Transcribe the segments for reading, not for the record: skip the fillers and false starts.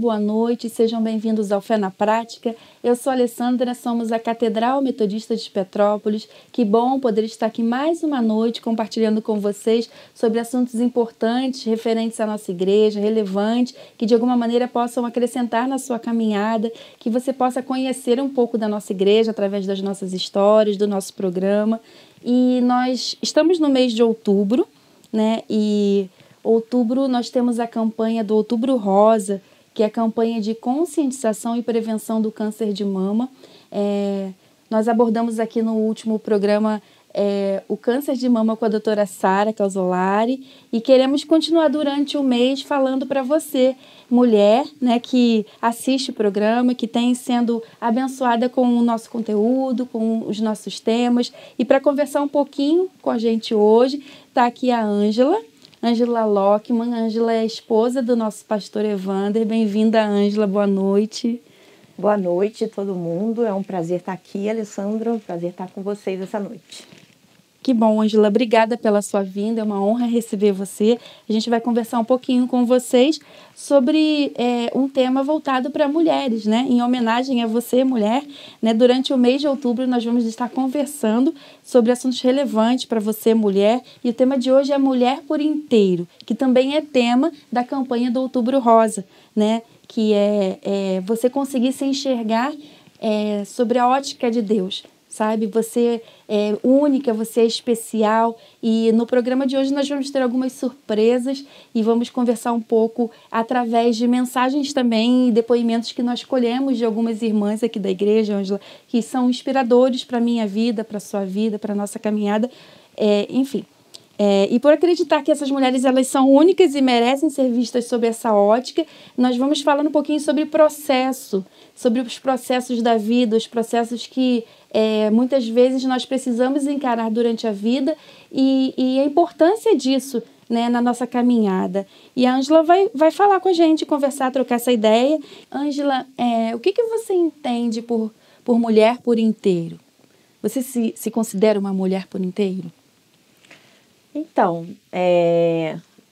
boa noite, sejam bem-vindos ao Fé na Prática. Eu sou a Alessandra, somos a Catedral Metodista de Petrópolis. Que bom poder estar aqui mais uma noite compartilhando com vocês sobre assuntos importantes, referentes à nossa igreja, relevantes, que de alguma maneira possam acrescentar na sua caminhada, que você possa conhecer um pouco da nossa igreja através das nossas histórias, do nosso programa. E nós estamos no mês de outubro, né? E outubro nós temos a campanha do Outubro Rosa, que é a campanha de conscientização e prevenção do câncer de mama. Nós abordamos aqui no último programa o câncer de mama com a doutora Sara Calzolari e queremos continuar durante o mês falando para você, mulher, né, que assiste o programa, que tem sendo abençoada com o nosso conteúdo, com os nossos temas. E para conversar um pouquinho com a gente hoje, está aqui a Ângela Lockman. Ângela é a esposa do nosso pastor Evander. Bem-vinda, Ângela. Boa noite. Boa noite, todo mundo. É um prazer estar aqui, Alessandra. Um prazer estar com vocês essa noite. Que bom, Ângela. Obrigada pela sua vinda. É uma honra receber você. A gente vai conversar um pouquinho com vocês sobre um tema voltado para mulheres, né? Em homenagem a você, mulher, né? Durante o mês de outubro, nós vamos estar conversando sobre assuntos relevantes para você, mulher. E o tema de hoje é Mulher por Inteiro, que também é tema da campanha do Outubro Rosa, né? Que é você conseguir se enxergar sobre a ótica de Deus. Sabe, você é única, você é especial, e no programa de hoje nós vamos ter algumas surpresas e vamos conversar um pouco através de mensagens também e depoimentos que nós colhemos de algumas irmãs aqui da igreja, Ângela, que são inspiradores para a minha vida, para a sua vida, para a nossa caminhada, enfim. E por acreditar que essas mulheres elas são únicas e merecem ser vistas sob essa ótica, nós vamos falando um pouquinho sobre processo, sobre os processos da vida, os processos que muitas vezes nós precisamos encarar durante a vida e a importância disso, né, na nossa caminhada. E a Ângela vai falar com a gente, conversar, trocar essa ideia. Ângela, o que você entende por mulher por inteiro? Você se considera uma mulher por inteiro? Então,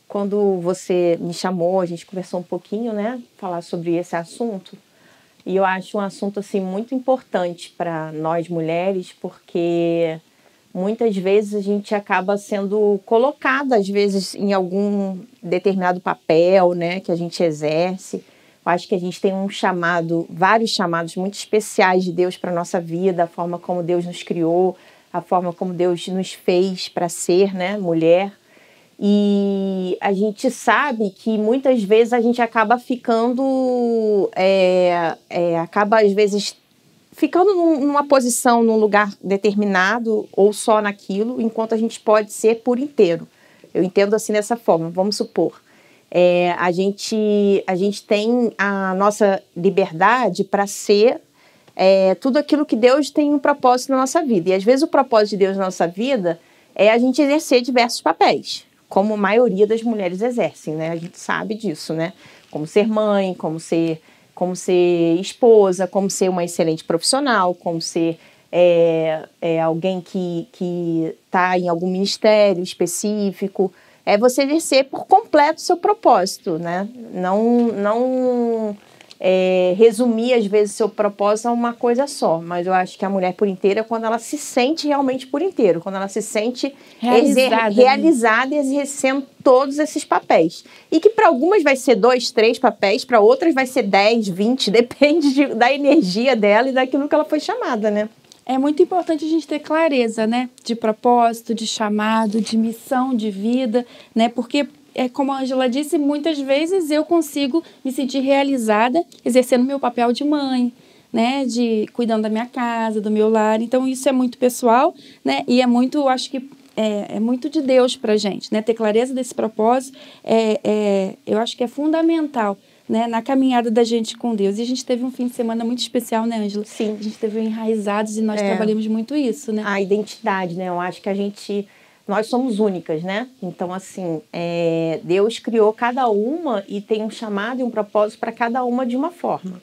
quando você me chamou, a gente conversou um pouquinho, né, falar sobre esse assunto, e eu acho um assunto assim muito importante para nós mulheres, porque muitas vezes a gente acaba sendo colocada, às vezes, em algum determinado papel, né, que a gente exerce. Eu acho que a gente tem vários chamados muito especiais de Deus para a nossa vida, a forma como Deus nos criou, a forma como Deus nos fez para ser, né, mulher. E a gente sabe que muitas vezes a gente acaba ficando, às vezes, ficando numa posição, num lugar determinado ou só naquilo, enquanto a gente pode ser por inteiro. Eu entendo assim dessa forma, vamos supor. A gente tem a nossa liberdade para ser tudo aquilo que Deus tem um propósito na nossa vida. E às vezes o propósito de Deus na nossa vida é a gente exercer diversos papéis, como a maioria das mulheres exercem, né? A gente sabe disso, né? Como ser mãe, como ser esposa, como ser uma excelente profissional, como ser alguém que está em algum ministério específico. É você exercer por completo o seu propósito, né? Não resumir, às vezes, seu propósito a uma coisa só, mas eu acho que a mulher por inteiro é quando ela se sente realmente por inteiro, quando ela se sente realizada e exercendo todos esses papéis. E que para algumas vai ser 2, 3 papéis, para outras vai ser 10, 20, depende da energia dela e daquilo que ela foi chamada, né? É muito importante a gente ter clareza, né, de propósito, de chamado, de missão de vida, né, porque como a Ângela disse, muitas vezes eu consigo me sentir realizada exercendo meu papel de mãe, né, cuidando da minha casa, do meu lar. Então, isso é muito pessoal, né, e acho que é muito de Deus pra gente, né, ter clareza desse propósito, eu acho que é fundamental, né, na caminhada da gente com Deus. E a gente teve um fim de semana muito especial, né, Ângela? Sim. A gente teve Enraizados e nós trabalhamos muito isso, né? A identidade, né, eu acho que nós somos únicas, né? Então, assim, Deus criou cada uma e tem um chamado e um propósito para cada uma de uma forma.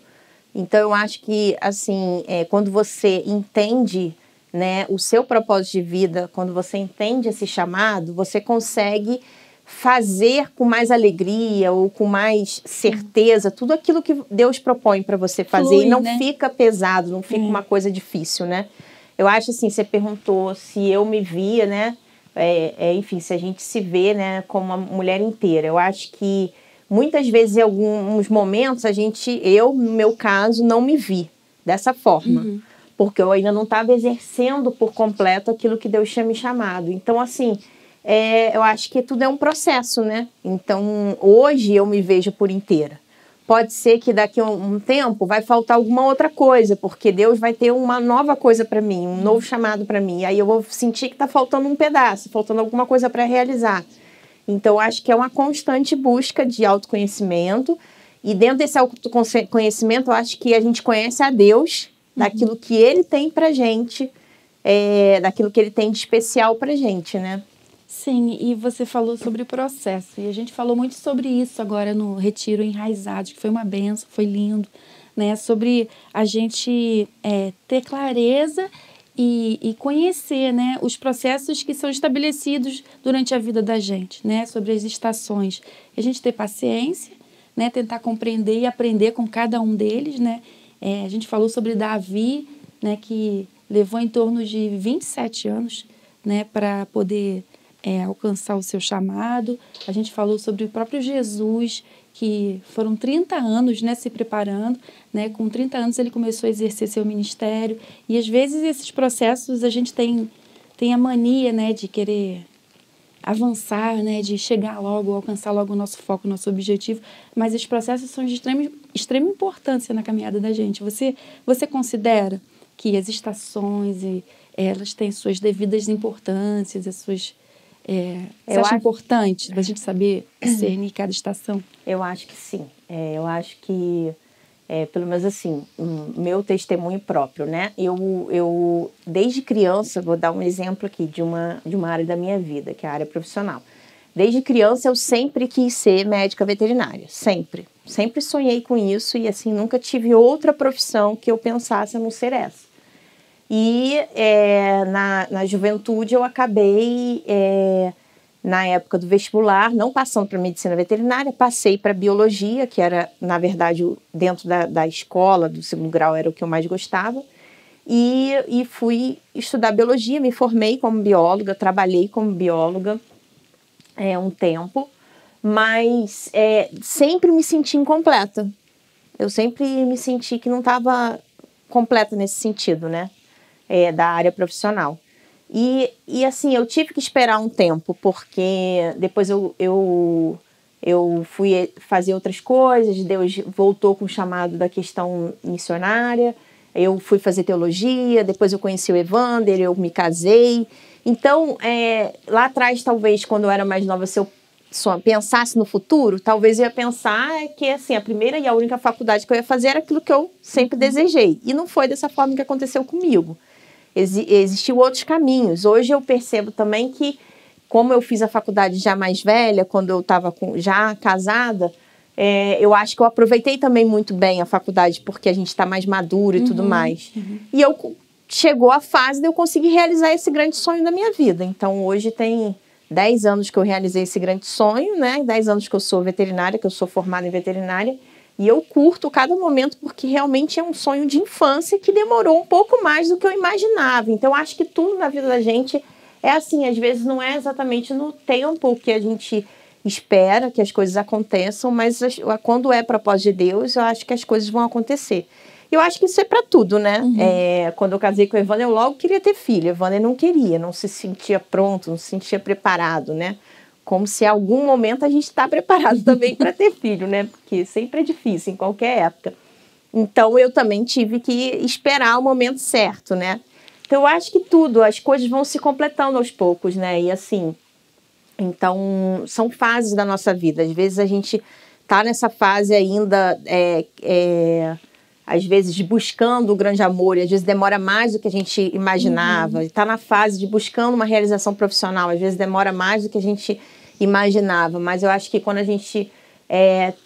Então, eu acho que, assim, quando você entende, né, o seu propósito de vida, quando você entende esse chamado, você consegue fazer com mais alegria ou com mais certeza tudo aquilo que Deus propõe para você fazer. Flui, e não fica pesado, não fica uma coisa difícil, né? Eu acho assim, você perguntou se eu me via, né? Enfim, se a gente se vê, né, como uma mulher inteira. Eu acho que muitas vezes, em alguns momentos, eu, no meu caso, não me vi dessa forma. Porque eu ainda não estava exercendo por completo aquilo que Deus tinha me chamado. Então, assim, eu acho que tudo é um processo, né? Então, hoje eu me vejo por inteira. Pode ser que daqui a um tempo vai faltar alguma outra coisa, porque Deus vai ter uma nova coisa para mim, um novo chamado para mim. Aí eu vou sentir que está faltando um pedaço, faltando alguma coisa para realizar. Então, acho que é uma constante busca de autoconhecimento. E dentro desse autoconhecimento, eu acho que a gente conhece a Deus, daquilo que Ele tem para a gente, daquilo que Ele tem de especial para a gente, né? Sim, e você falou sobre o processo, e a gente falou muito sobre isso agora no Retiro Enraizados, que foi uma benção, foi lindo, né? Sobre a gente ter clareza e conhecer, né, os processos que são estabelecidos durante a vida da gente, né? Sobre as estações. A gente ter paciência, né? Tentar compreender e aprender com cada um deles, né? A gente falou sobre Davi, né, que levou em torno de 27 anos, né, para poder alcançar o seu chamado. A gente falou sobre o próprio Jesus, que foram 30 anos, né, se preparando, né, com 30 anos ele começou a exercer seu ministério, e às vezes esses processos a gente tem a mania, né, de querer avançar, né, de chegar logo, alcançar logo o nosso foco, o nosso objetivo, mas esses processos são de extrema importância na caminhada da gente. Você considera que as estações, elas têm suas devidas importâncias, as suas... Você acha importante a gente saber discernir cada estação? Eu acho que sim. Eu acho que, pelo menos assim, meu testemunho próprio, né? Eu desde criança, vou dar um exemplo aqui de uma área da minha vida, que é a área profissional. Desde criança eu sempre quis ser médica veterinária, sempre. Sempre sonhei com isso e assim, nunca tive outra profissão que eu pensasse a não ser essa. E na juventude eu acabei, na época do vestibular, não passando para medicina veterinária, passei para biologia, que era, na verdade, dentro da escola, do segundo grau, era o que eu mais gostava. E fui estudar biologia, me formei como bióloga, trabalhei como bióloga um tempo, mas sempre me senti incompleta. Eu sempre me senti que não estava completa nesse sentido, né? Da área profissional. E assim, eu tive que esperar um tempo, porque depois eu fui fazer outras coisas, Deus voltou com o chamado da questão missionária, eu fui fazer teologia, depois eu conheci o Evander, eu me casei. Então, lá atrás, talvez, quando eu era mais nova, se eu pensasse no futuro, talvez eu ia pensar que assim, a primeira e a única faculdade que eu ia fazer era aquilo que eu sempre desejei. E não foi dessa forma que aconteceu comigo. Existiam outros caminhos. Hoje eu percebo também que, como eu fiz a faculdade já mais velha, quando eu estava já casada, eu acho que eu aproveitei também muito bem a faculdade, porque a gente está mais maduro e tudo mais. E chegou a fase de eu conseguir realizar esse grande sonho da minha vida. Então, hoje tem 10 anos que eu realizei esse grande sonho, né? 10 anos que eu sou veterinária, que eu sou formada em veterinária. E eu curto cada momento porque realmente é um sonho de infância que demorou um pouco mais do que eu imaginava. Então, acho que tudo na vida da gente é assim. Às vezes não é exatamente no tempo que a gente espera que as coisas aconteçam, mas quando é propósito de Deus, eu acho que as coisas vão acontecer. Eu acho que isso é para tudo, né? Quando eu casei com o Evander, eu logo queria ter filho. O Evander não queria, não se sentia pronto, não se sentia preparado, né? Como se em algum momento a gente está preparado também para ter filho, né? Porque sempre é difícil, em qualquer época. Então, eu também tive que esperar o momento certo, né? Então, eu acho que tudo, as coisas vão se completando aos poucos, né? E assim, então, são fases da nossa vida. Às vezes a gente está nessa fase ainda, às vezes buscando o grande amor, e às vezes demora mais do que a gente imaginava. Está na fase de buscando uma realização profissional, às vezes demora mais do que a gente imaginava. Mas eu acho que quando a gente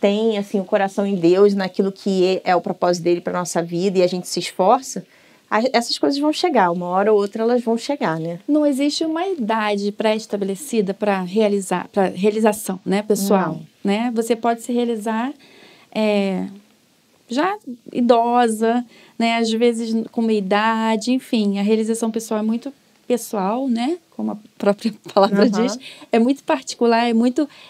tem assim, o coração em Deus, naquilo que é o propósito dele para a nossa vida, e a gente se esforça, essas coisas vão chegar, uma hora ou outra elas vão chegar, né? Não existe uma idade pré-estabelecida para realização, né, pessoal? Não. Né? Você pode se realizar já idosa, né, às vezes com uma idade, enfim, a realização pessoal é muito pessoal, né, como a própria palavra diz, é muito particular,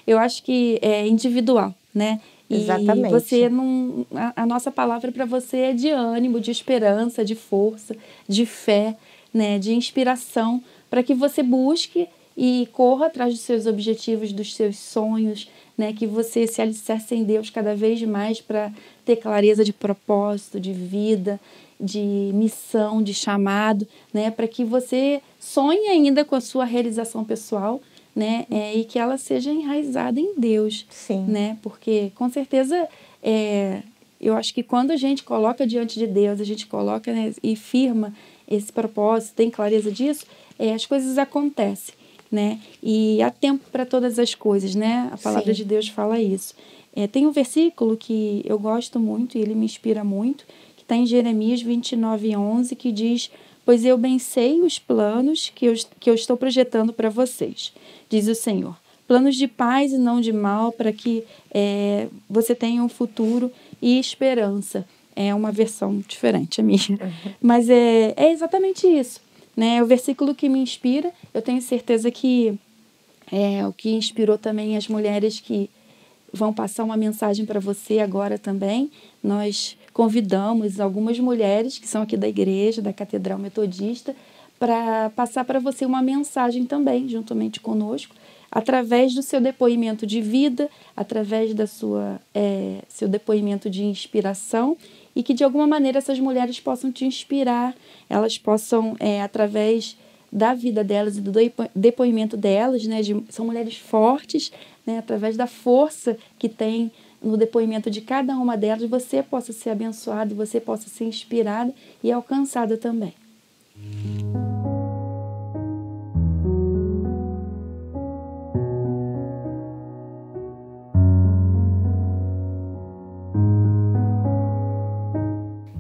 eu acho que é individual, né? Exatamente. E você não, a nossa palavra para você é de ânimo, de esperança, de força, de fé, né, de inspiração, para que você busque e corra atrás dos seus objetivos, dos seus sonhos, né, que você se alicerce em Deus cada vez mais para ter clareza de propósito, de vida, de missão, de chamado, né, para que você sonhe ainda com a sua realização pessoal, né, e que ela seja enraizada em Deus. Sim. Né, porque com certeza eu acho que quando a gente coloca diante de Deus, a gente coloca, né, e firma esse propósito, tem clareza disso, as coisas acontecem, né, e há tempo para todas as coisas, né, a palavra Sim. de Deus fala isso. Tem um versículo que eu gosto muito e ele me inspira muito, que está em Jeremias 29:11, que diz: pois eu bem sei os planos que eu estou projetando para vocês, diz o Senhor. Planos de paz e não de mal, para que você tenha um futuro e esperança. É uma versão diferente a minha. Uhum. Mas é exatamente isso. Né? O versículo que me inspira, eu tenho certeza que o que inspirou também as mulheres que vão passar uma mensagem para você agora também. Nós convidamos algumas mulheres que são aqui da igreja, da Catedral Metodista, para passar para você uma mensagem também, juntamente conosco, através do seu depoimento de vida, através da seu depoimento de inspiração, e que de alguma maneira essas mulheres possam te inspirar, elas possam, através da vida delas e do depoimento delas, né, são mulheres fortes, né, através da força que tem no depoimento de cada uma delas, você possa ser abençoado, você possa ser inspirada e alcançada também.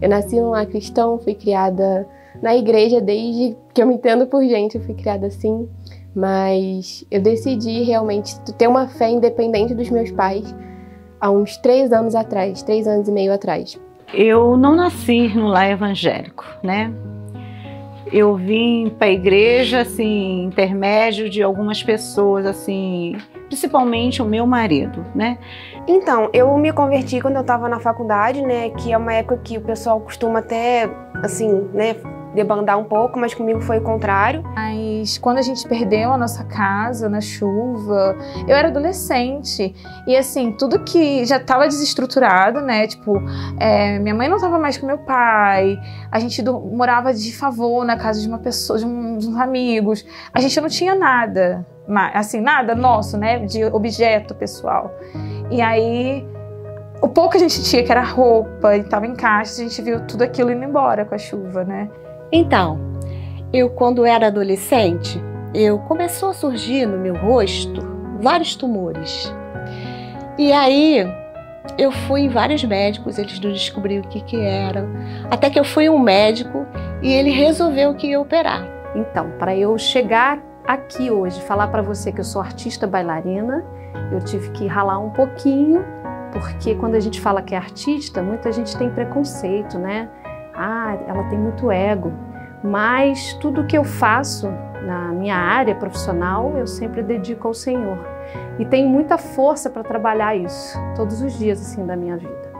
Eu nasci num lar cristão, fui criada na igreja desde que eu me entendo por gente, eu fui criada assim, mas eu decidi realmente ter uma fé independente dos meus pais há uns 3 anos atrás, 3 anos e meio atrás. Eu não nasci no lar evangélico, né? Eu vim para a igreja, assim, intermédio de algumas pessoas, assim, principalmente o meu marido, né? Então, eu me converti quando eu estava na faculdade, né? Que é uma época que o pessoal costuma até, assim, né? Debandar um pouco, mas comigo foi o contrário. Mas quando a gente perdeu a nossa casa na chuva, eu era adolescente e assim, tudo que já estava desestruturado, né, tipo, minha mãe não estava mais com meu pai, a gente morava de favor na casa de uma pessoa, de uns amigos, a gente não tinha nada, assim, nada nosso, né, de objeto pessoal. E aí, o pouco que a gente tinha, que era roupa e estava em caixa, a gente viu tudo aquilo indo embora com a chuva, né. Então, eu quando era adolescente, começou a surgir no meu rosto vários tumores. E aí, eu fui em vários médicos, eles não descobriram o que era. Até que eu fui a um médico e ele resolveu que ia operar. Então, para eu chegar aqui hoje, falar para você que eu sou artista bailarina, eu tive que ralar um pouquinho, porque quando a gente fala que é artista, muita gente tem preconceito, né? Ah, ela tem muito ego, mas tudo que eu faço na minha área profissional, eu sempre dedico ao Senhor. E tenho muita força para trabalhar isso, todos os dias assim da minha vida.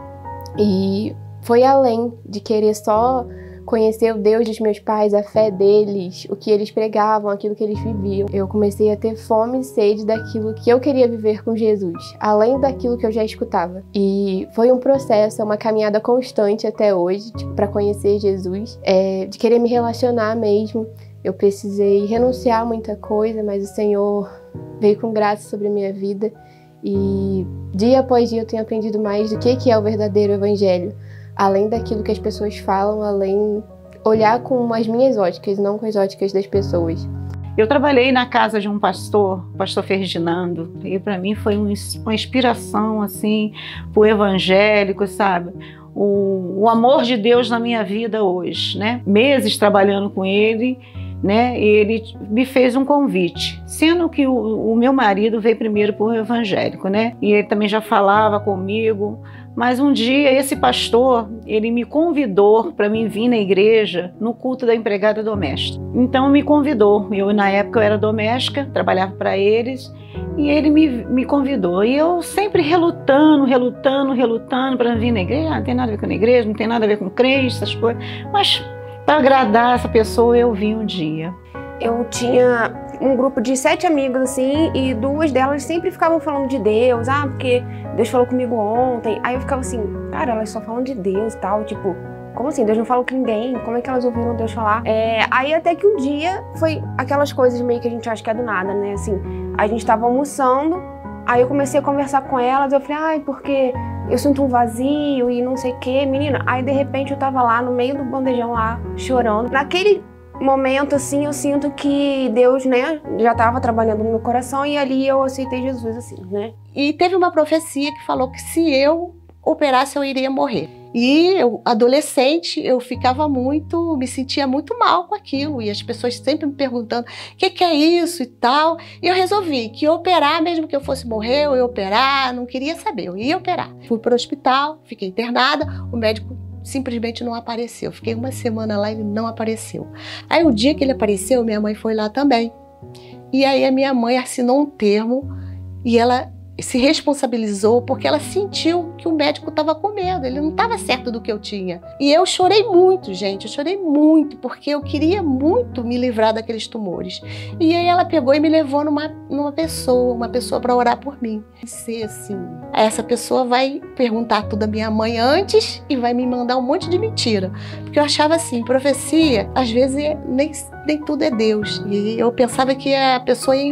E foi além de querer só conhecer o Deus dos meus pais, a fé deles, o que eles pregavam, aquilo que eles viviam. Eu comecei a ter fome e sede daquilo que eu queria viver com Jesus, além daquilo que eu já escutava. E foi um processo, uma caminhada constante até hoje, para conhecer Jesus, de querer me relacionar mesmo. Eu precisei renunciar a muita coisa, mas o Senhor veio com graça sobre a minha vida. E dia após dia eu tenho aprendido mais do que é o verdadeiro evangelho. Além daquilo que as pessoas falam, além olhar com as minhas óticas, não com as óticas das pessoas. Eu trabalhei na casa de um pastor, o pastor Ferdinando, e para mim foi uma inspiração, assim, pro evangélico, sabe? o amor de Deus na minha vida hoje, né? Meses trabalhando com ele, né? Ele me fez um convite, sendo que o meu marido veio primeiro por evangélico, né? E ele também já falava comigo. Mas um dia esse pastor, ele me convidou para mim vir na igreja no culto da empregada doméstica. Então me convidou. Eu na época eu era doméstica, trabalhava para eles. E ele me convidou. E eu sempre relutando para vir na igreja. Não tem nada a ver com a igreja, não tem nada a ver com crente, essas coisas. Mas para agradar essa pessoa, eu vim um dia. Eu tinha um grupo de 7 amigos, assim, e 2 delas sempre ficavam falando de Deus. Porque Deus falou comigo ontem. Aí eu ficava assim, cara, elas só falam de Deus e tal. Tipo, como assim? Deus não falou com ninguém? Como é que elas ouviram Deus falar? Aí até que um dia foi aquelas coisas meio que a gente acha que é do nada, né? Assim, a gente tava almoçando, aí eu comecei a conversar com elas. Eu falei, porque eu sinto um vazio e não sei o que, menina. Aí de repente eu tava lá no meio do bandejão lá, chorando. Naquele momento, assim, eu sinto que Deus, né, já estava trabalhando no meu coração e ali eu aceitei Jesus, assim, né? E teve uma profecia que falou que se eu operasse, eu iria morrer. E eu, adolescente, eu me sentia muito mal com aquilo. E as pessoas sempre me perguntando, o que é isso e tal. E eu resolvi que operar, mesmo que eu fosse morrer, eu ia operar, não queria saber, eu ia operar. Fui para o hospital, fiquei internada, o médico simplesmente não apareceu. Fiquei uma semana lá e ele não apareceu. Aí o dia que ele apareceu, minha mãe foi lá também. E aí a minha mãe assinou um termo e ela se responsabilizou porque ela sentiu que o médico estava com medo, ele não estava certo do que eu tinha. E eu chorei muito, gente, eu chorei muito, porque eu queria muito me livrar daqueles tumores. E aí ela pegou e me levou numa pessoa para orar por mim. Pensei assim, essa pessoa vai perguntar tudo à minha mãe antes e vai me mandar um monte de mentira. Porque eu achava assim, profecia, às vezes nem tudo é Deus. E eu pensava que a pessoa ia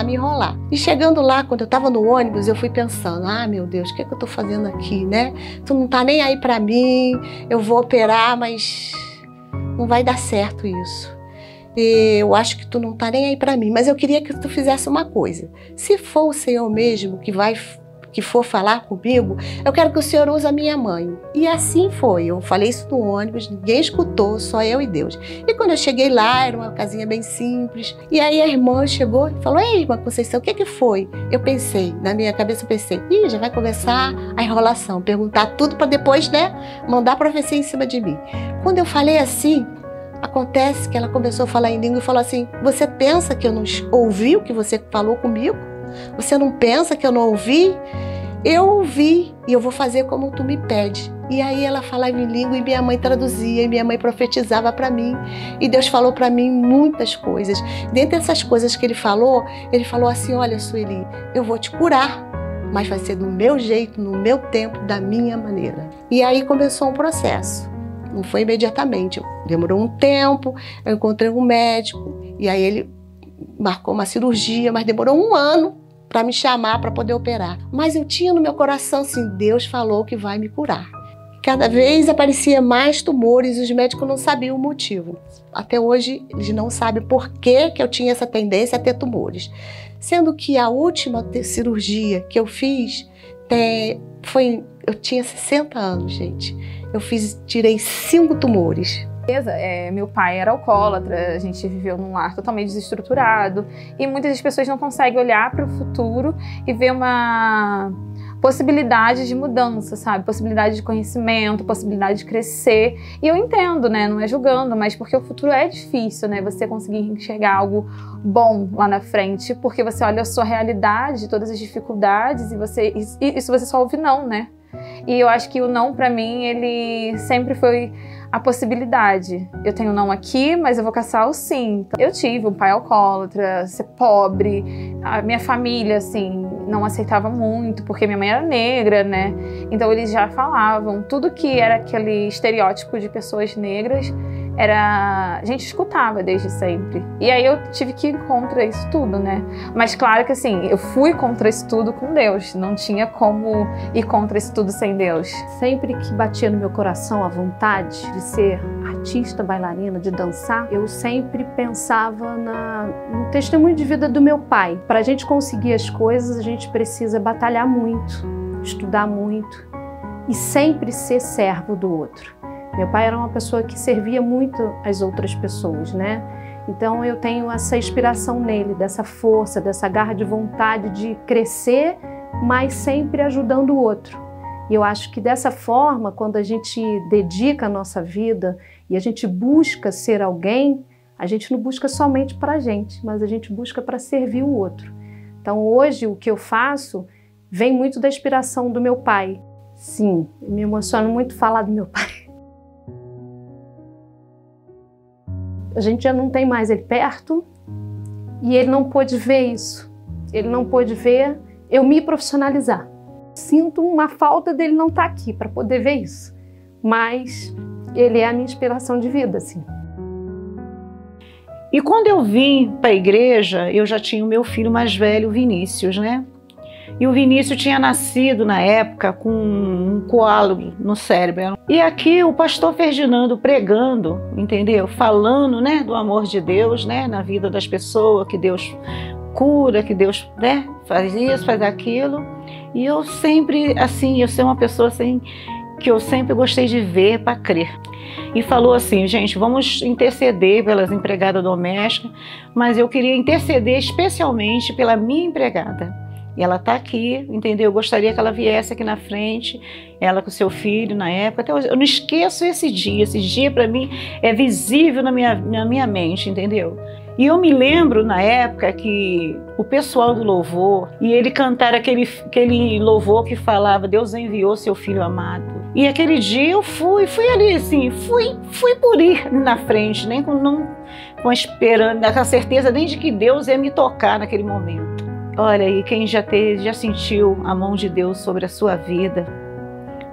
me enrolar. E chegando lá, quando eu estava no ônibus, eu fui pensando, meu Deus, o que é que eu estou fazendo aqui, né? Tu não tá nem aí para mim, eu vou operar, mas não vai dar certo isso. Eu acho que tu não tá nem aí para mim, mas eu queria que tu fizesse uma coisa. Se for o Senhor mesmo que for falar comigo, eu quero que o Senhor use a minha mãe. E assim foi. Eu falei isso no ônibus, ninguém escutou, só eu e Deus. E quando eu cheguei lá, era uma casinha bem simples. E aí a irmã chegou e falou, ei, irmã Conceição, o que foi? Eu pensei, na minha cabeça eu pensei, já vai começar a enrolação, perguntar tudo para depois, né, mandar a profecia em cima de mim. Quando eu falei assim, acontece que ela começou a falar em língua e falou assim, você pensa que eu não ouvi o que você falou comigo? Você não pensa que eu não ouvi? Eu ouvi e eu vou fazer como tu me pede. E aí ela falava em língua e minha mãe traduzia e minha mãe profetizava para mim. E Deus falou para mim muitas coisas. Dentre essas coisas que ele falou assim, olha, Sueli, eu vou te curar, mas vai ser do meu jeito, no meu tempo, da minha maneira. E aí começou um processo. Não foi imediatamente, demorou um tempo, eu encontrei um médico e aí ele marcou uma cirurgia, mas demorou 1 ano para me chamar para poder operar. Mas eu tinha no meu coração assim, Deus falou que vai me curar. Cada vez aparecia mais tumores e os médicos não sabiam o motivo. Até hoje eles não sabem por que eu tinha essa tendência a ter tumores. Sendo que a última cirurgia que eu fiz, eu tinha 60 anos, gente. Tirei 5 tumores. Meu pai era alcoólatra, a gente viveu num lar totalmente desestruturado e muitas das pessoas não conseguem olhar para o futuro e ver uma possibilidade de mudança, sabe? Possibilidade de conhecimento, possibilidade de crescer. E eu entendo, né? Não é julgando, mas porque o futuro é difícil, né? Você conseguir enxergar algo bom lá na frente, porque você olha a sua realidade, todas as dificuldades e isso você só ouve não, né? E eu acho que o não pra mim, ele sempre foi a possibilidade. Eu tenho não aqui, mas eu vou caçar o sim. Eu tive um pai alcoólatra, ser pobre, a minha família, assim, não aceitava muito, porque minha mãe era negra, né? Então eles já falavam, tudo que era aquele estereótipo de pessoas negras, a gente escutava desde sempre. E aí eu tive que ir contra isso tudo, né? Mas claro que assim, eu fui contra isso tudo com Deus. Não tinha como ir contra isso tudo sem Deus. Sempre que batia no meu coração a vontade de ser artista, bailarina, de dançar, eu sempre pensava no testemunho de vida do meu pai. Para a gente conseguir as coisas, a gente precisa batalhar muito, estudar muito. e sempre ser servo do outro. Meu pai era uma pessoa que servia muito as outras pessoas, né? Então eu tenho essa inspiração nele, dessa força, dessa garra de vontade de crescer, mas sempre ajudando o outro. E eu acho que dessa forma, quando a gente dedica a nossa vida e a gente busca ser alguém, a gente não busca somente para a gente, mas a gente busca para servir o outro. Então hoje o que eu faço vem muito da inspiração do meu pai. Sim, me emociona muito falar do meu pai. A gente já não tem mais ele perto e ele não pôde ver isso. Ele não pôde ver eu me profissionalizar. Sinto uma falta dele não estar aqui para poder ver isso. Mas ele é a minha inspiração de vida, assim. E quando eu vim para a igreja, eu já tinha o meu filho mais velho, o Vinícius, né? E o Vinícius tinha nascido na época com um coágulo no cérebro. E aqui o pastor Ferdinando pregando, entendeu? Falando, né, do amor de Deus, né, na vida das pessoas, que Deus cura, que Deus, né, faz isso, faz aquilo. E eu sempre, assim, eu sou uma pessoa assim, que eu sempre gostei de ver para crer. E falou assim, gente, vamos interceder pelas empregadas domésticas, mas eu queria interceder especialmente pela minha empregada. E ela está aqui, entendeu? Eu gostaria que ela viesse aqui na frente, ela com seu filho na época. Até hoje, eu não esqueço esse dia para mim é visível na minha mente, entendeu? E eu me lembro na época que o pessoal do louvor, e ele cantar aquele louvor que falava, Deus enviou seu filho amado. E aquele dia eu fui ali assim, fui por ir na frente, nem com esperando, com a certeza nem de que Deus ia me tocar naquele momento. Olha aí, quem já sentiu a mão de Deus sobre a sua vida,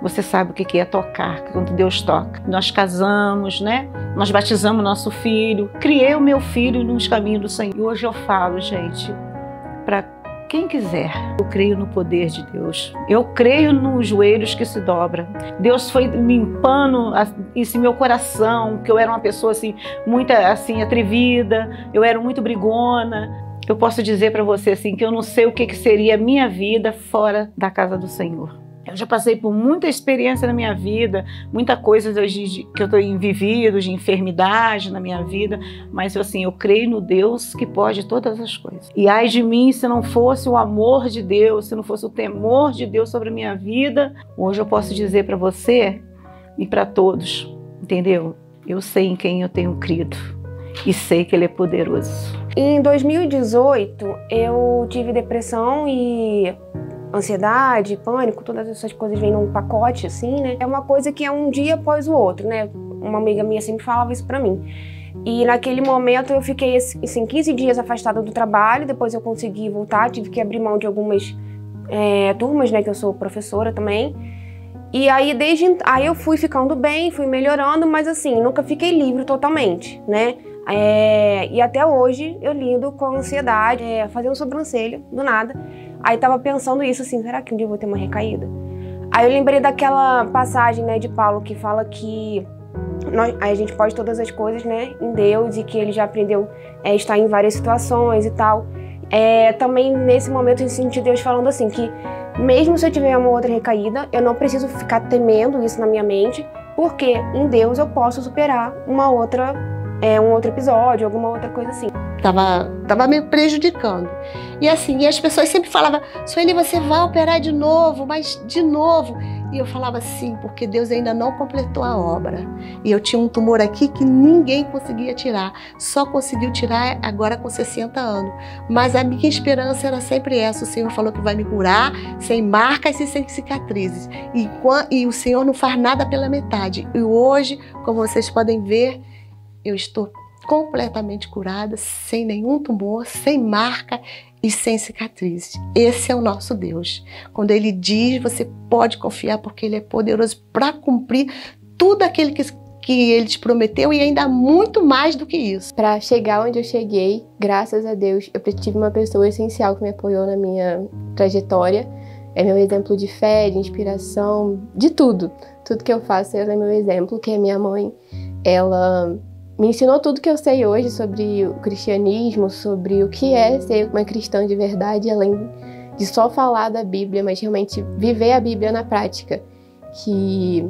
você sabe o que é tocar, quando Deus toca. Nós casamos, né? Nós batizamos nosso filho, criei o meu filho nos caminhos do Senhor. E hoje eu falo, gente, para quem quiser, eu creio no poder de Deus. Eu creio nos joelhos que se dobram. Deus foi limpando esse meu coração, que eu era uma pessoa assim, muito assim, atrevida, eu era muito brigona. Eu posso dizer para você assim, que eu não sei o que seria a minha vida fora da casa do Senhor. Eu já passei por muita experiência na minha vida, muita coisa que eu tenho vivido, de enfermidade na minha vida, mas assim, eu creio no Deus que pode todas as coisas. E ai de mim, se não fosse o amor de Deus, se não fosse o temor de Deus sobre a minha vida, hoje eu posso dizer para você e para todos, entendeu? Eu sei em quem eu tenho crido e sei que Ele é poderoso. Em 2018, eu tive depressão e ansiedade, pânico, todas essas coisas vêm num pacote, assim, né? É uma coisa que é um dia após o outro, né? Uma amiga minha sempre falava isso pra mim. E naquele momento eu fiquei, assim, 15 dias afastada do trabalho, depois eu consegui voltar, tive que abrir mão de algumas turmas, né? Que eu sou professora também. E aí, aí eu fui ficando bem, fui melhorando, mas assim, nunca fiquei livre totalmente, né? E até hoje eu lido com ansiedade, fazendo sobrancelha, do nada. Aí tava pensando isso assim, será que um dia eu vou ter uma recaída? Aí eu lembrei daquela passagem, né, de Paulo que fala que a gente pode todas as coisas, né, em Deus, e que ele já aprendeu a estar em várias situações e tal. Também nesse momento eu senti Deus falando assim, que mesmo se eu tiver uma outra recaída, eu não preciso ficar temendo isso na minha mente, porque em Deus eu posso superar um outro episódio, alguma outra coisa assim. Tava me prejudicando. E assim, e as pessoas sempre falavam, Sueli, você vai operar de novo, mas de novo. E eu falava sim, porque Deus ainda não completou a obra. E eu tinha um tumor aqui que ninguém conseguia tirar. Só conseguiu tirar agora com 60 anos. Mas a minha esperança era sempre essa. O Senhor falou que vai me curar, sem marcas e sem cicatrizes. E o Senhor não faz nada pela metade. E hoje, como vocês podem ver, eu estou completamente curada, sem nenhum tumor, sem marca e sem cicatriz. Esse é o nosso Deus. Quando Ele diz, você pode confiar, porque Ele é poderoso para cumprir tudo aquilo que Ele te prometeu e ainda muito mais do que isso. Para chegar onde eu cheguei, graças a Deus, eu tive uma pessoa essencial que me apoiou na minha trajetória. É meu exemplo de fé, de inspiração, de tudo. Tudo que eu faço, ela é meu exemplo, que é minha mãe. Ela me ensinou tudo que eu sei hoje sobre o cristianismo, sobre o que é ser uma cristã de verdade, além de só falar da Bíblia, mas realmente viver a Bíblia na prática. que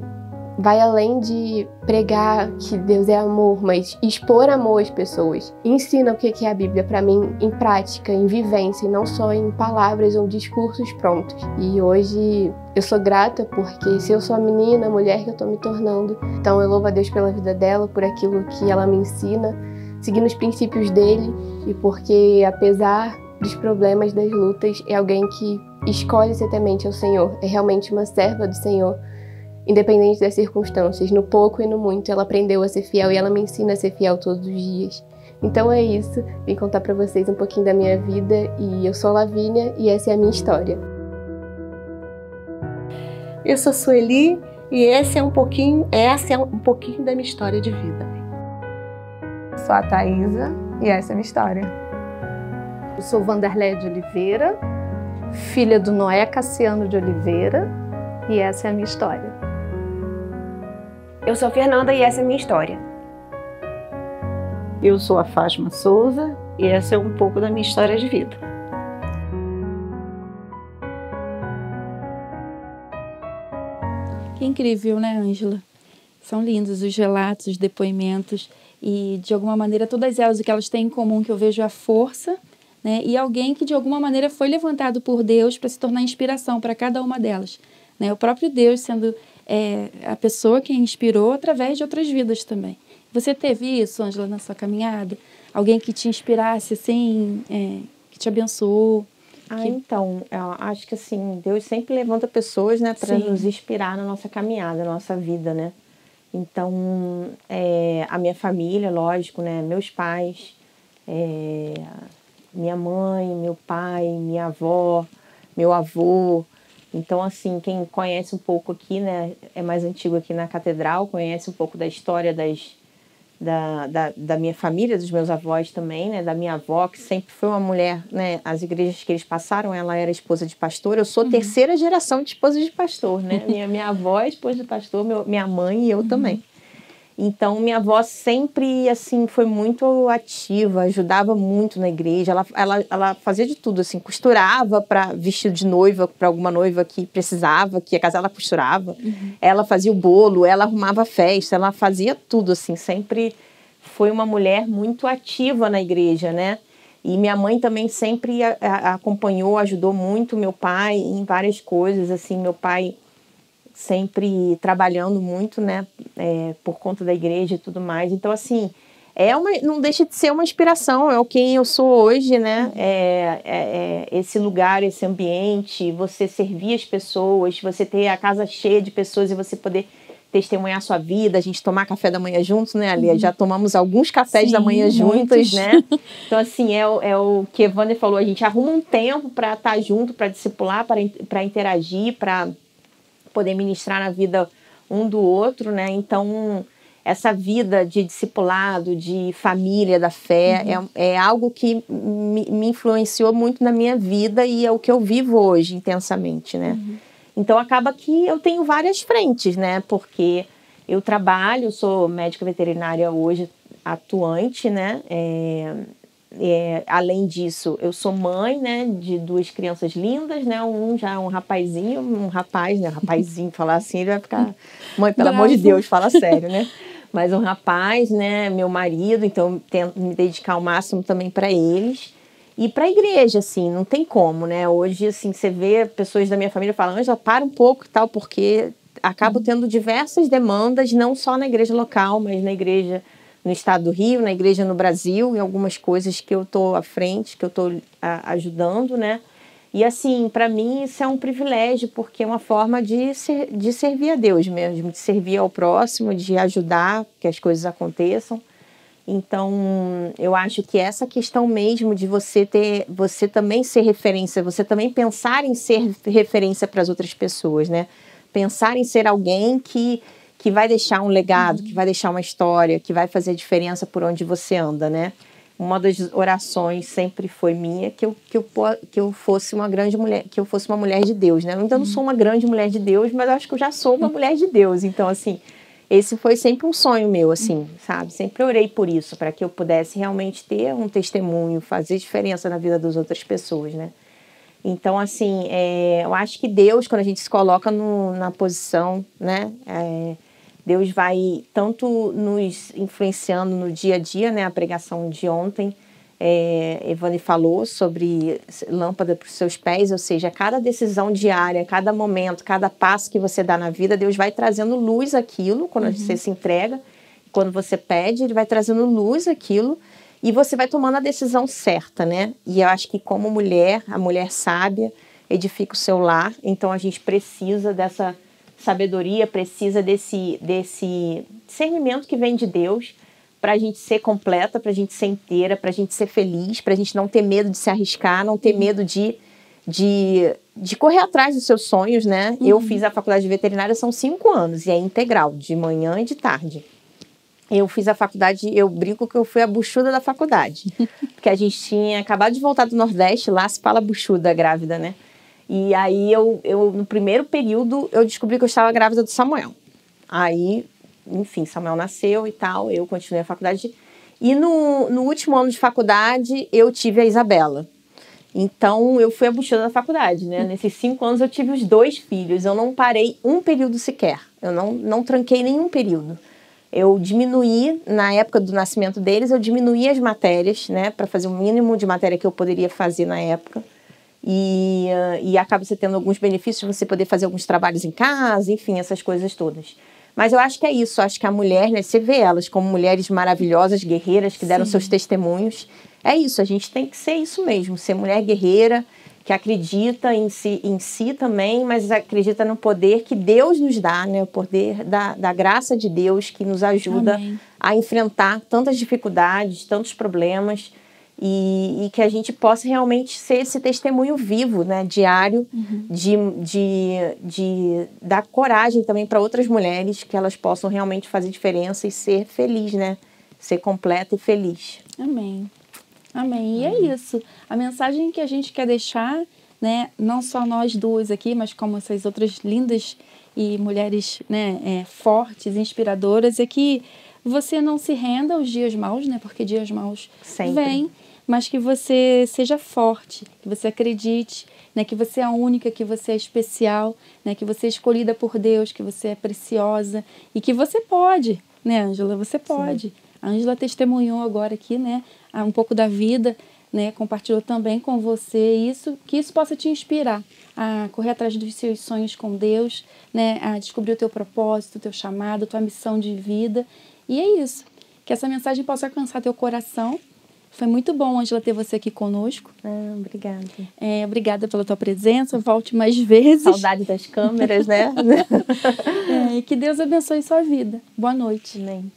vai além de pregar que Deus é amor, mas expor amor às pessoas. Ensina o que é a Bíblia para mim em prática, em vivência, e não só em palavras ou discursos prontos. E hoje eu sou grata porque se eu sou a menina, a mulher que eu estou me tornando, então eu louvo a Deus pela vida dela, por aquilo que ela me ensina, seguindo os princípios dele, e porque apesar dos problemas, das lutas, é alguém que escolhe ser temente ao Senhor, é realmente uma serva do Senhor, independente das circunstâncias, no pouco e no muito, ela aprendeu a ser fiel e ela me ensina a ser fiel todos os dias. Então é isso, vim contar para vocês um pouquinho da minha vida e eu sou Lavínia e essa é a minha história. Eu sou Sueli e essa é um pouquinho da minha história de vida. Sou a Thaisa e essa é a minha história. Eu sou Vanderlé de Oliveira, filha do Noé Cassiano de Oliveira, e essa é a minha história. Eu sou Fernanda e essa é a minha história. Eu sou a Fátima Souza e essa é um pouco da minha história de vida. Que incrível, né, Ângela? São lindos os relatos, os depoimentos e, de alguma maneira, todas elas, o que elas têm em comum, que eu vejo a força, né, e alguém que, de alguma maneira, foi levantado por Deus para se tornar inspiração para cada uma delas. Né? O próprio Deus sendo a pessoa que a inspirou através de outras vidas também. Você teve isso, Ângela, na sua caminhada? Alguém que te inspirasse, assim, que te abençoou? Então, eu acho que assim, Deus sempre levanta pessoas, né, para nos inspirar na nossa caminhada, na nossa vida, né? Então, a minha família, lógico, né, meus pais, minha mãe, meu pai, minha avó, meu avô. Então, assim, quem conhece um pouco aqui, né, é mais antigo aqui na Catedral, conhece um pouco da história da minha família, dos meus avós também, né, da minha avó, que sempre foi uma mulher, né, as igrejas que eles passaram, ela era esposa de pastor, eu sou terceira geração de esposa de pastor, né, minha avó é esposa de pastor, minha mãe e eu também. Então, minha avó sempre, assim, foi muito ativa, ajudava muito na igreja. Ela fazia de tudo, assim, costurava para vestido de noiva, para alguma noiva que precisava, que ia casar, ela costurava. Ela fazia o bolo, ela arrumava a festa, ela fazia tudo, assim. Sempre foi uma mulher muito ativa na igreja, né? E minha mãe também sempre acompanhou, ajudou muito meu pai em várias coisas, assim, meu pai sempre trabalhando muito, né, por conta da igreja e tudo mais. Então, assim, não deixa de ser uma inspiração, é o quem eu sou hoje, né, esse lugar, esse ambiente, você servir as pessoas, você ter a casa cheia de pessoas e você poder testemunhar a sua vida, a gente tomar café da manhã juntos, né, Alia? Já tomamos alguns cafés da manhã juntos, né? Então, assim, é o que a Wander falou, a gente arruma um tempo para estar junto, para discipular, para interagir, para poder ministrar na vida um do outro, né? Então, essa vida de discipulado, de família, da fé, é algo que me influenciou muito na minha vida e é o que eu vivo hoje intensamente, né? Então, acaba que eu tenho várias frentes, né? Porque eu trabalho, sou médica veterinária hoje atuante, né? Além disso, eu sou mãe, né, de duas crianças lindas, né, já é um rapazinho, um rapaz, né, rapazinho, falar assim, ele vai ficar, mãe, pelo amor de Deus, fala sério, né, mas um rapaz, né, meu marido, então eu tento me dedicar ao máximo também para eles, e para a igreja, assim, não tem como, né, hoje, assim, você vê pessoas da minha família falando, Ângela, para um pouco e tal, porque acabo tendo diversas demandas, não só na igreja local, mas na igreja no estado do Rio, na igreja no Brasil, em algumas coisas que eu estou à frente, que eu estou ajudando, né? E assim, para mim isso é um privilégio, porque é uma forma de servir a Deus mesmo, de servir ao próximo, de ajudar que as coisas aconteçam. Então, eu acho que essa questão mesmo de você também ser referência, você também pensar em ser referência para as outras pessoas, né? Pensar em ser alguém que vai deixar um legado, que vai deixar uma história, que vai fazer diferença por onde você anda, né? Uma das orações sempre foi minha que eu fosse uma grande mulher, que eu fosse uma mulher de Deus, né? Eu ainda não sou uma grande mulher de Deus, mas eu acho que eu já sou uma mulher de Deus. Então, assim, esse foi sempre um sonho meu, assim, sabe? Sempre orei por isso, para que eu pudesse realmente ter um testemunho, fazer diferença na vida das outras pessoas, né? Então, assim, eu acho que Deus, quando a gente se coloca na posição, né, Deus vai tanto nos influenciando no dia a dia, né, a pregação de ontem, Evane falou sobre lâmpada para os seus pés, ou seja, cada decisão diária, cada momento, cada passo que você dá na vida, Deus vai trazendo luz àquilo, quando você se entrega, quando você pede, Ele vai trazendo luz àquilo, e você vai tomando a decisão certa, né? E eu acho que como mulher, a mulher sábia edifica o seu lar, então a gente precisa dessa sabedoria, precisa desse discernimento que vem de Deus, para a gente ser completa, para a gente ser inteira, para a gente ser feliz, para a gente não ter medo de se arriscar, não ter medo de correr atrás dos seus sonhos, né? Eu fiz a faculdade de veterinária, são 5 anos, e é integral, de manhã e de tarde. Eu fiz a faculdade, eu brinco que eu fui a buchuda da faculdade, porque a gente tinha acabado de voltar do Nordeste, lá se fala buchuda grávida, né? E aí eu no primeiro período, eu descobri que eu estava grávida do Samuel. Aí, enfim, Samuel nasceu e tal, eu continuei a faculdade. E no último ano de faculdade, eu tive a Isabela. Então, eu fui a buchuda da faculdade, né? Nesses 5 anos, eu tive os 2 filhos. Eu não parei um período sequer. Eu não tranquei nenhum período. Eu diminuí, na época do nascimento deles, eu diminuí as matérias, né? Para fazer o mínimo de matéria que eu poderia fazer na época. E acaba você tendo alguns benefícios de você poder fazer alguns trabalhos em casa, enfim, essas coisas todas. Mas eu acho que é isso, acho que a mulher, né, você vê elas como mulheres maravilhosas, guerreiras, que deram seus testemunhos. É isso, a gente tem que ser isso mesmo, ser mulher guerreira, que acredita em si também, mas acredita no poder que Deus nos dá, né, o poder da graça de Deus que nos ajuda a enfrentar tantas dificuldades, tantos problemas, e que a gente possa realmente ser esse testemunho vivo, né, diário, de dar coragem também para outras mulheres, que elas possam realmente fazer diferença e ser feliz, né, ser completa e feliz. Amém. Amém. E é isso. A mensagem que a gente quer deixar, né, não só nós duas aqui, mas como essas outras lindas e mulheres, né, fortes, inspiradoras, é que você não se renda aos dias maus, né, porque dias maus vêm, mas que você seja forte, que você acredite, né, que você é a única, que você é especial, né, que você é escolhida por Deus, que você é preciosa e que você pode, né, Ângela, você pode. Sim. A Ângela testemunhou agora aqui, né, um pouco da vida, né, compartilhou também com você que isso possa te inspirar a correr atrás dos seus sonhos com Deus, né, a descobrir o teu propósito, o teu chamado, a tua missão de vida. E é isso, que essa mensagem possa alcançar teu coração. Foi muito bom, Ângela, ter você aqui conosco. Obrigada. Obrigada pela tua presença, volte mais vezes. Saudade das câmeras, né? E que Deus abençoe sua vida. Boa noite. Amém.